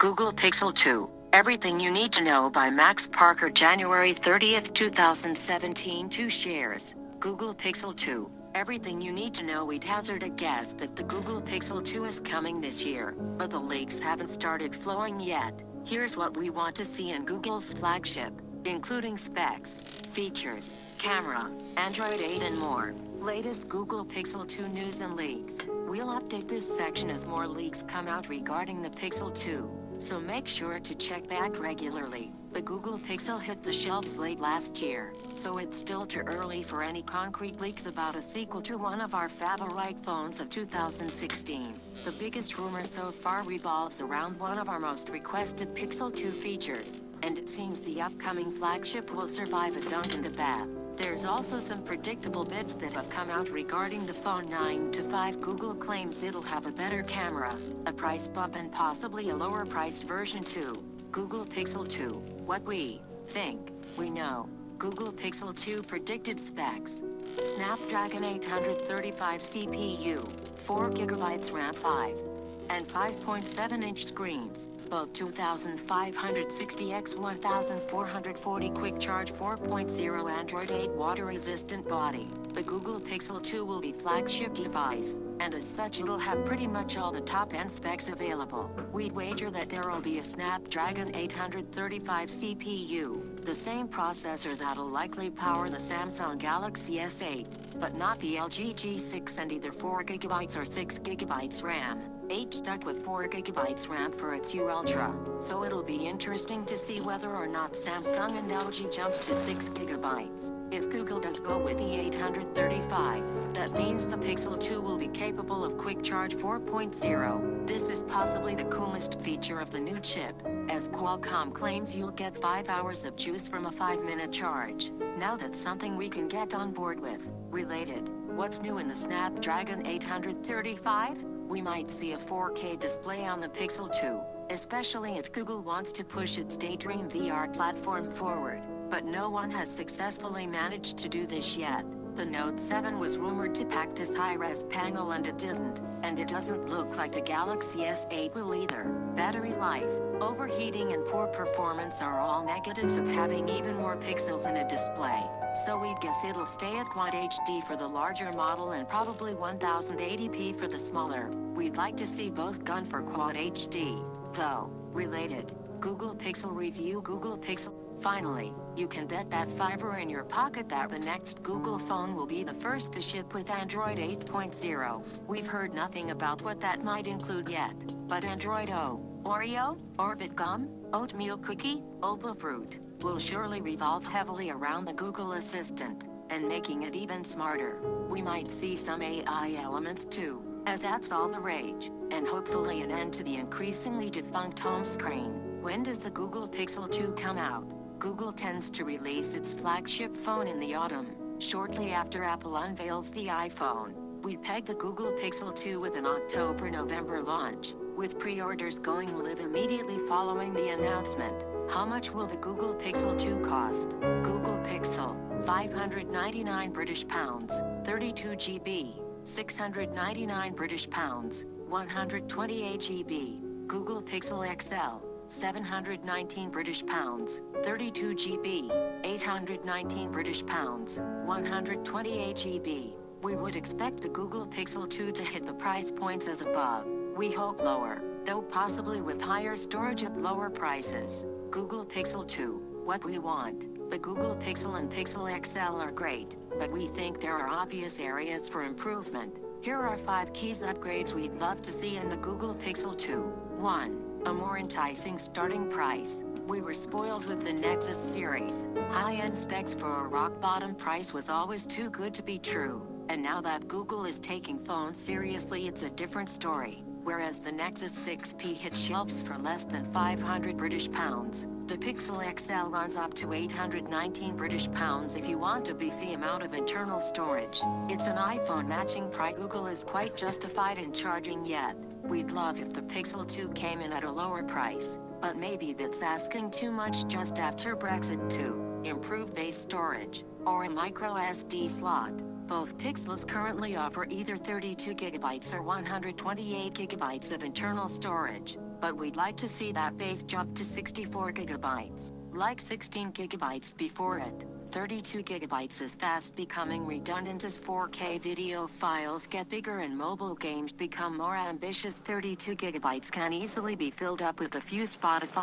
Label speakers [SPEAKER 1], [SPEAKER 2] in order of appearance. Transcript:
[SPEAKER 1] Google Pixel 2. Everything you need to know by Max Parker, January 30th, 2017. 2 shares. Google Pixel 2. Everything you need to know. We'd hazard a guess that the Google Pixel 2 is coming this year, but the leaks haven't started flowing yet. Here's what we want to see in Google's flagship, including specs, features, camera, Android 8 and more. Latest Google Pixel 2 news and leaks. We'll update this section as more leaks come out regarding the Pixel 2, so make sure to check back regularly. The Google Pixel hit the shelves late last year, so it's still too early for any concrete leaks about a sequel to one of our favorite phones of 2016. The biggest rumor so far revolves around one of our most requested Pixel 2 features, and it seems the upcoming flagship will survive a dunk in the bath. There's also some predictable bits that have come out regarding the phone 9 to 5. Google claims it'll have a better camera, a price bump and possibly a lower priced version too. Google Pixel 2. What we think we know. Google Pixel 2 predicted specs. Snapdragon 835 CPU, 4GB RAM, 5 and 5.7-inch screens, both 2560x1440 quick charge 4.0 Android 8 water-resistant body. The Google Pixel 2 will be flagship device, and as such it'll have pretty much all the top-end specs available. We'd wager that there'll be a Snapdragon 835 CPU, the same processor that'll likely power the Samsung Galaxy S8, but not the LG G6, and either 4GB or 6GB RAM. H stuck with 4GB RAM for its U Ultra, so it'll be interesting to see whether or not Samsung and LG jump to 6GB. If Google does go with the 835, that means the Pixel 2 will be capable of Quick Charge 4.0. This is possibly the coolest feature of the new chip, as Qualcomm claims you'll get 5 hours of juice from a 5-minute charge. Now that's something we can get on board with. Related, what's new in the Snapdragon 835? We might see a 4K display on the Pixel 2, especially if Google wants to push its Daydream VR platform forward, but no one has successfully managed to do this yet. The Note 7 was rumored to pack this high-res panel and it didn't, and it doesn't look like the Galaxy S8 will either. Battery life, overheating and poor performance are all negatives of having even more pixels in a display, so we'd guess it'll stay at Quad HD for the larger model and probably 1080p for the smaller. We'd like to see both gone for Quad HD, though. Related, Google Pixel review. Google Pixel. Finally, you can bet that $5 in your pocket that the next Google phone will be the first to ship with Android 8.0. We've heard nothing about what that might include yet, but Android O, Oreo, Orbit Gum, Oatmeal Cookie, Opal Fruit will surely revolve heavily around the Google Assistant, and making it even smarter. We might see some AI elements too, as that's all the rage, and hopefully an end to the increasingly defunct home screen. When does the Google Pixel 2 come out? Google tends to release its flagship phone in the autumn, shortly after Apple unveils the iPhone. We'd peg the Google Pixel 2 with an October-November launch, with pre-orders going live immediately following the announcement. How much will the Google Pixel 2 cost? Google Pixel, £599 British, 32GB, £699 British, 128GB. Google Pixel XL, £719 British, 32GB, £819 British, 128GB. We would expect the Google Pixel 2 to hit the price points as above. We hope lower, though possibly with higher storage at lower prices. Google Pixel 2. What we want. The Google Pixel and Pixel XL are great, but we think there are obvious areas for improvement. Here are 5 keys upgrades we'd love to see in the Google Pixel 2. 1. A more enticing starting price. We were spoiled with the Nexus series. High-end specs for a rock-bottom price was always too good to be true, and now that Google is taking phones seriously, it's a different story. Whereas the Nexus 6P hit shelves for less than £500 British, the Pixel XL runs up to £819 British if you want a beefy amount of internal storage. It's an iPhone matching price. Google is quite justified in charging yet. We'd love if the Pixel 2 came in at a lower price, but maybe that's asking too much just after Brexit too. Improved base storage, or a micro SD slot. Both Pixels currently offer either 32GB or 128GB of internal storage, but we'd like to see that base jump to 64 gigabytes, like 16 gigabytes before it. 32 gigabytes is fast becoming redundant as 4K video files get bigger and mobile games become more ambitious. 32 gigabytes can easily be filled up with a few Spotify